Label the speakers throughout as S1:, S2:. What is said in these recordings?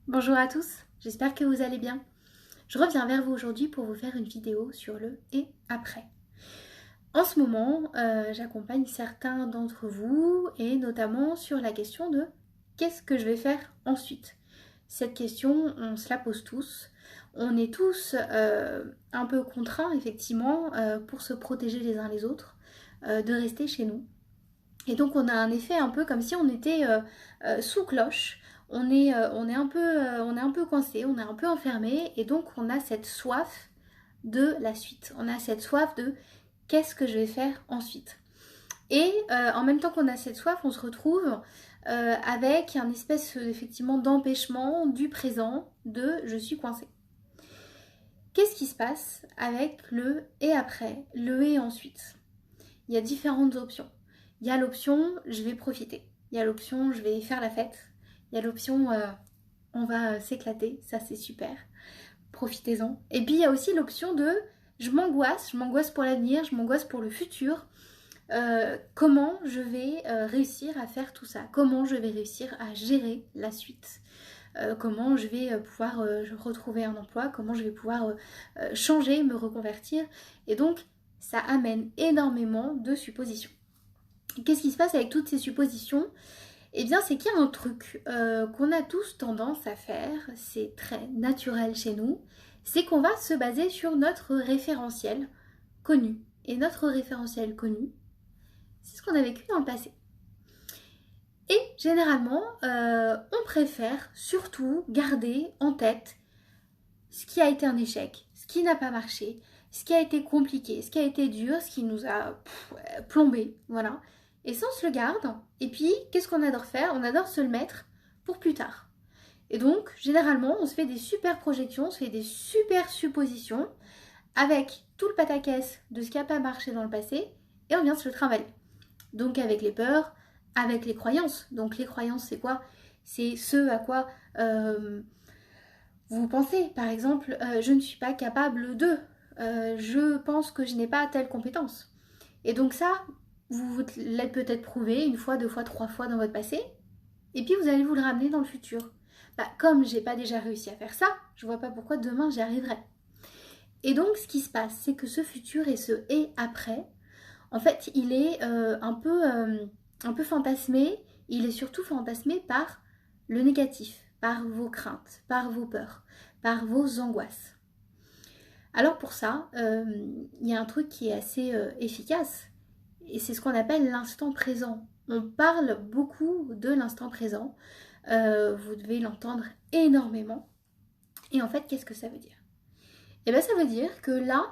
S1: Bonjour à tous, j'espère que vous allez bien. Je reviens vers vous aujourd'hui pour vous faire une vidéo sur le et après. En ce moment, j'accompagne certains d'entre vous et notamment sur la question de qu'est-ce que je vais faire ensuite. Cette question, on se la pose tous. On est tous un peu contraints effectivement pour se protéger les uns les autres, de rester chez nous. Et donc on a un effet un peu comme si on était sous cloche, on est un peu coincé, on est un peu enfermé, et donc on a cette soif de la suite. On a cette soif de qu'est-ce que je vais faire ensuite. Et en même temps qu'on a cette soif, on se retrouve avec un espèce effectivement d'empêchement du présent de je suis coincé. Qu'est-ce qui se passe avec le et après, le et ensuite? Il y a différentes options. Il y a l'option je vais profiter. Il y a l'option je vais faire la fête. Il y a l'option on va s'éclater, ça c'est super. Profitez-en. Et puis il y a aussi l'option de je m'angoisse pour l'avenir, je m'angoisse pour le futur. Comment je vais réussir à faire tout ça? Comment je vais réussir à gérer la suite? Comment je vais pouvoir retrouver un emploi? Comment je vais pouvoir changer, me reconvertir? Et donc ça amène énormément de suppositions. Qu'est-ce qui se passe avec toutes ces suppositions? Eh bien, c'est qu'il y a un truc qu'on a tous tendance à faire, c'est très naturel chez nous, c'est qu'on va se baser sur notre référentiel connu. Et notre référentiel connu, c'est ce qu'on a vécu dans le passé. Et généralement, on préfère surtout garder en tête ce qui a été un échec, ce qui n'a pas marché, ce qui a été compliqué, ce qui a été dur, ce qui nous a plombé, voilà. Et ça, on se le garde. Et puis, qu'est-ce qu'on adore faire? On adore se le mettre pour plus tard. Et donc, généralement, on se fait des super projections, on se fait des super suppositions avec tout le pataquès de ce qui n'a pas marché dans le passé et on vient se le trimballer. Donc, avec les peurs, avec les croyances. Donc, les croyances, c'est quoi? C'est ce à quoi vous pensez. Par exemple, je ne suis pas capable de. Je pense que je n'ai pas telle compétence. Et donc ça, vous l'êtes peut-être prouvé une fois, deux fois, trois fois dans votre passé, et puis vous allez vous le ramener dans le futur. Bah, comme j'ai pas déjà réussi à faire ça, je vois pas pourquoi demain j'y arriverai. Et donc ce qui se passe, c'est que ce futur et ce et après, en fait, il est un peu fantasmé. Il est surtout fantasmé par le négatif, par vos craintes, par vos peurs, par vos angoisses. Alors pour ça, il y a un truc qui est assez efficace, et c'est ce qu'on appelle l'instant présent. On parle beaucoup de l'instant présent, vous devez l'entendre énormément. Et en fait, qu'est-ce que ça veut dire? Eh bien, ça veut dire que là,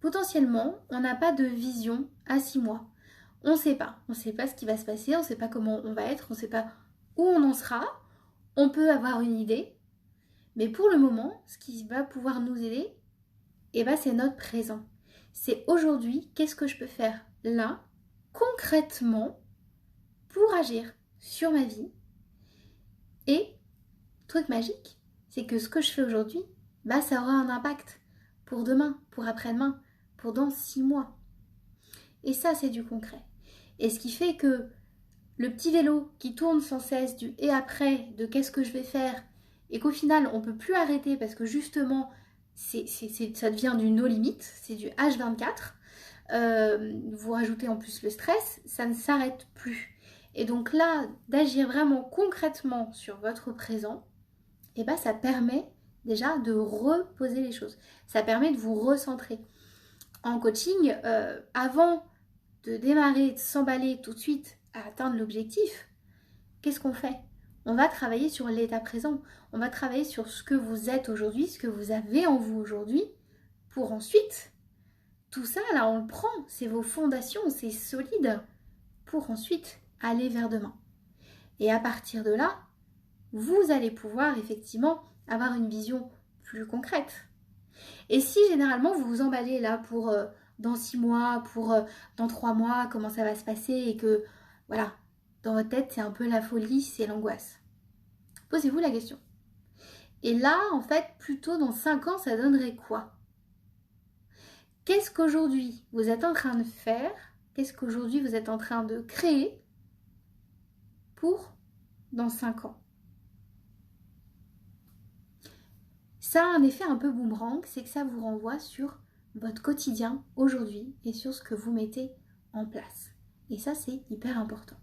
S1: potentiellement, on n'a pas de vision à 6 mois. On ne sait pas. On ne sait pas ce qui va se passer, on ne sait pas comment on va être, on ne sait pas où on en sera. On peut avoir une idée, mais pour le moment, ce qui va pouvoir nous aider, eh ben, c'est notre présent. C'est aujourd'hui, qu'est-ce que je peux faire là, concrètement, pour agir sur ma vie. Et, truc magique, c'est que ce que je fais aujourd'hui, bah, ça aura un impact pour demain, pour après-demain, pour dans 6 mois. Et ça, c'est du concret. Et ce qui fait que le petit vélo qui tourne sans cesse du et après, de qu'est-ce que je vais faire, et qu'au final, on ne peut plus arrêter parce que justement, ça devient du no limit, c'est du H24. Vous rajoutez en plus le stress, ça ne s'arrête plus. Et donc là, d'agir vraiment concrètement sur votre présent, et ben ça permet déjà de reposer les choses. Ça permet de vous recentrer. En coaching, avant de démarrer, de s'emballer tout de suite à atteindre l'objectif, qu'est-ce qu'on fait? On va travailler sur l'état présent. On va travailler sur ce que vous êtes aujourd'hui, ce que vous avez en vous aujourd'hui, pour ensuite, tout ça, là, on le prend. C'est vos fondations, c'est solide, pour ensuite aller vers demain. Et à partir de là, vous allez pouvoir effectivement avoir une vision plus concrète. Et si généralement vous vous emballez là pour dans 6 mois, pour dans 3 mois, comment ça va se passer et que voilà, dans votre tête c'est un peu la folie, c'est l'angoisse. Posez-vous la question. Et là, en fait, plutôt dans 5 ans, ça donnerait quoi? Qu'est-ce qu'aujourd'hui vous êtes en train de faire? Qu'est-ce qu'aujourd'hui vous êtes en train de créer pour dans 5 ans? ça a un effet un peu boomerang, c'est que ça vous renvoie sur votre quotidien aujourd'hui et sur ce que vous mettez en place. Et ça, c'est hyper important.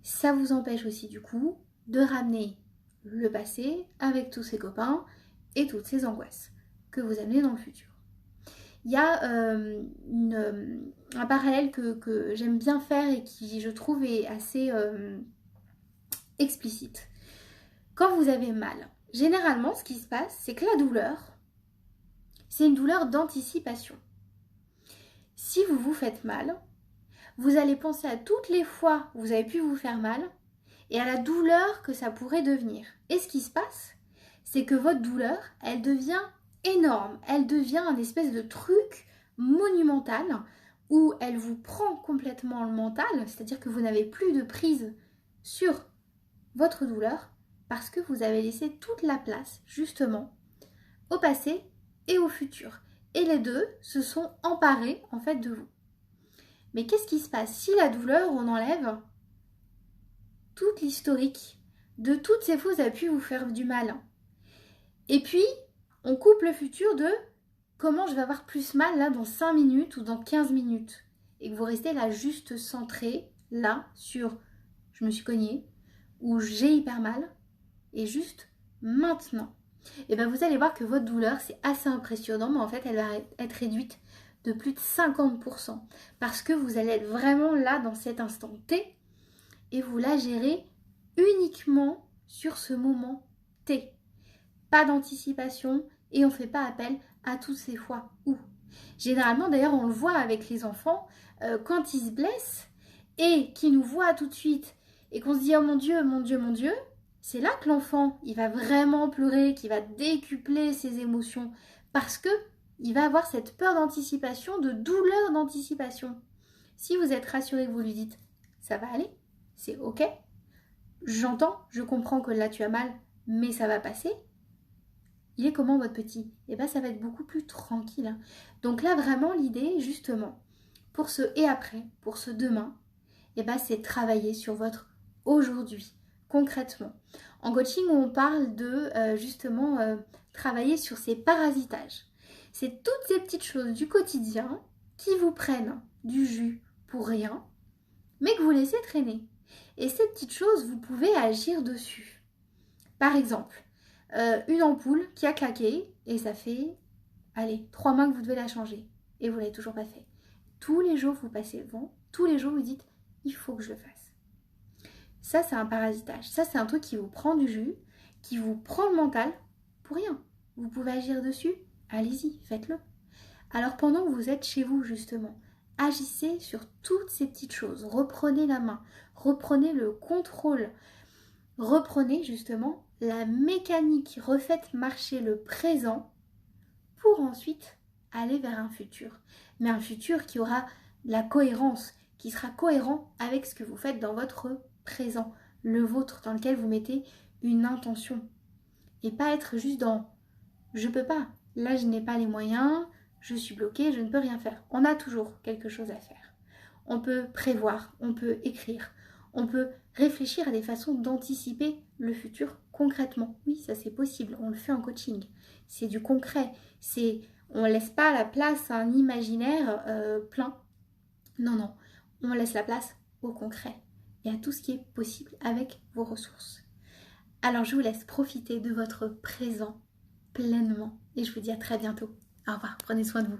S1: Ça vous empêche aussi du coup de ramener le passé avec tous ses copains et toutes ces angoisses que vous amenez dans le futur. Il y a un parallèle que j'aime bien faire et qui, je trouve, est assez explicite. Quand vous avez mal, généralement, ce qui se passe, c'est que la douleur, c'est une douleur d'anticipation. Si vous vous faites mal, vous allez penser à toutes les fois où vous avez pu vous faire mal et à la douleur que ça pourrait devenir. Et ce qui se passe, c'est que votre douleur, elle devient énorme. Elle devient un espèce de truc monumental où elle vous prend complètement le mental, c'est-à-dire que vous n'avez plus de prise sur votre douleur parce que vous avez laissé toute la place, justement, au passé et au futur. Et les deux se sont emparés, en fait, de vous. Mais qu'est-ce qui se passe si la douleur, on enlève toute l'historique de toutes ces fois où ça a pu vous faire du mal? Et puis, on coupe le futur de comment je vais avoir plus mal là dans 5 minutes ou dans 15 minutes. Et que vous restez là juste centré, là, sur je me suis cognée, ou j'ai hyper mal, et juste maintenant. Et bien vous allez voir que votre douleur, c'est assez impressionnant, mais en fait, elle va être réduite de plus de 50%. Parce que vous allez être vraiment là dans cet instant T, et vous la gérez uniquement sur ce moment T. Pas d'anticipation, et on ne fait pas appel à toutes ces fois où. Généralement, d'ailleurs, on le voit avec les enfants, quand ils se blessent, et qu'ils nous voient tout de suite, et qu'on se dit « Oh mon Dieu, mon Dieu, mon Dieu », c'est là que l'enfant, il va vraiment pleurer, qu'il va décupler ses émotions, parce que il va avoir cette peur d'anticipation, de douleur d'anticipation. Si vous êtes rassuré, que vous lui dites « Ça va aller, c'est ok, j'entends, je comprends que là tu as mal, mais ça va passer », il est comment votre petit? Et bien ça va être beaucoup plus tranquille. Donc là vraiment l'idée justement pour ce et après, pour ce demain, et ben c'est travailler sur votre aujourd'hui, concrètement. En coaching on parle de justement travailler sur ces parasitages. C'est toutes ces petites choses du quotidien qui vous prennent du jus pour rien, mais que vous laissez traîner. Et ces petites choses, vous pouvez agir dessus. Par exemple, une ampoule qui a claqué et ça fait, allez, 3 mois que vous devez la changer et vous ne l'avez toujours pas fait. Tous les jours, vous passez devant, tous les jours, vous dites, il faut que je le fasse. Ça, c'est un parasitage. Ça, c'est un truc qui vous prend du jus, qui vous prend le mental pour rien. Vous pouvez agir dessus, allez-y, faites-le. Alors, pendant que vous êtes chez vous, justement, agissez sur toutes ces petites choses. Reprenez la main, reprenez le contrôle, reprenez justement la mécanique, refaites marcher le présent pour ensuite aller vers un futur. Mais un futur qui aura la cohérence, qui sera cohérent avec ce que vous faites dans votre présent, le vôtre, dans lequel vous mettez une intention. Et pas être juste dans « je peux pas, là je n'ai pas les moyens, je suis bloquée, je ne peux rien faire ». On a toujours quelque chose à faire. On peut prévoir, on peut écrire, on peut réfléchir à des façons d'anticiper le futur concrètement. Oui, ça c'est possible, on le fait en coaching. C'est du concret, on ne laisse pas la place à un imaginaire plein. Non, non, on laisse la place au concret et à tout ce qui est possible avec vos ressources. Alors je vous laisse profiter de votre présent pleinement et je vous dis à très bientôt. Au revoir, prenez soin de vous.